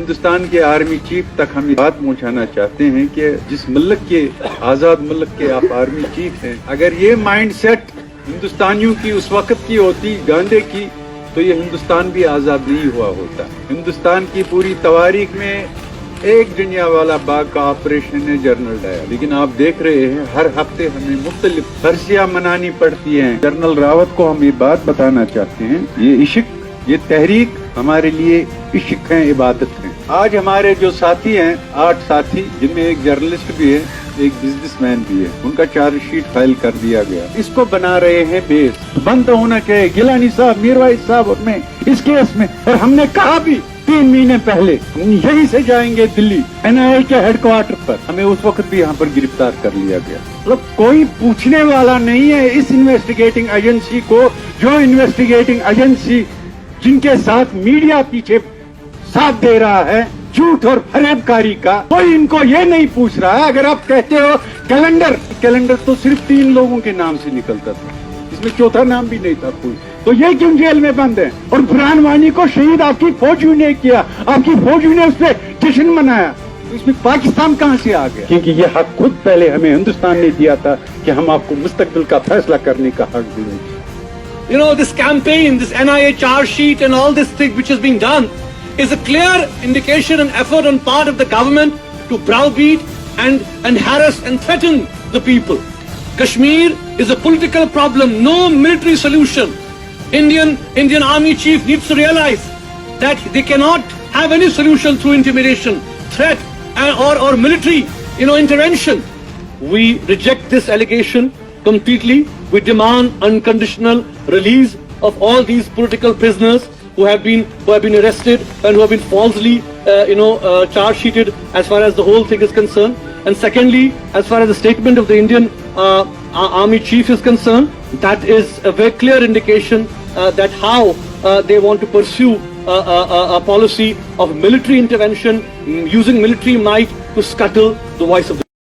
हिंदुस्तान के army chief तक हम ये बात पहुंचाना चाहते हैं कि जिस मुल्क के आज़ाद मुल्क के आप आर्मी चीफ हैं, अगर ये माइंडसेट हिंदुस्तानियों की उस वक्त की होती गांधी की, तो ये हिंदुस्तान भी आज़ाद नहीं हुआ होता। हिंदुस्तान की पूरी तवारीख में एक जलियांवाला बाग का ऑपरेशन है जनरल डायर, लेकिन आप देख रहे हैं हर हफ्ते हमें मुख्तलिफ फर्सियां मनानी पड़ती हैं। जनरल रावत को हम ये बात बताना चाहते हैं, ये इश्क, ये तहरीक हमारे लिए इश्क है, इबादत है। आज हमारे जो साथी हैं, 8 साथी, जिनमें एक जर्नलिस्ट भी है, एक बिजनेसमैन भी है, उनका चार्जशीट फाइल कर दिया गया। इसको बना रहे हैं बेस, बंद होना चाहिए। गिलानी साहब, मीरवाइज साहब उसमें इस केस में, और हमने कहा भी 3 महीने पहले यहीं से जाएंगे दिल्ली NIA के हेडक्वार्टर पर, हमें उस वक्त भी यहाँ पर गिरफ्तार कर लिया गया। मतलब कोई पूछने वाला नहीं है इस इन्वेस्टिगेटिंग एजेंसी को, जो इन्वेस्टिगेटिंग एजेंसी जिनके साथ मीडिया पीछे साथ दे रहा है झूठ और फरेबकारी का, कोई इनको ये नहीं पूछ रहा है। अगर आप कहते हो कैलेंडर तो सिर्फ 3 लोगों के नाम से निकलता था, इसमें चौथा नाम भी नहीं था कोई, तो ये क्यों जेल में बंद है? और बुरहान वानी को शहीद आपकी फौजियों ने किया, आपकी फौजियों ने उस पर जश्न मनाया, तो इसमें पाकिस्तान कहां से आ गया? क्योंकि ये हक खुद पहले हमें हिंदुस्तान ने दिया था कि हम आपको मुस्तकबिल का फैसला करने का हक देंगे। You know, this campaign, this NIA charge sheet and all this thing which is being done is a clear indication and effort on part of the government to browbeat and harass and threaten the people. Kashmir is a political problem, no military solution. Indian Army Chief needs to realize that they cannot have any solution through intimidation, threat or military, intervention. We reject this allegation completely. We demand unconditional release of all these political prisoners who have been arrested and who have been falsely, charge sheeted as far as the whole thing is concerned. And secondly, as far as the statement of the Indian Army Chief is concerned, that is a very clear indication that how they want to pursue a policy of military intervention, using military might to scuttle the voice of the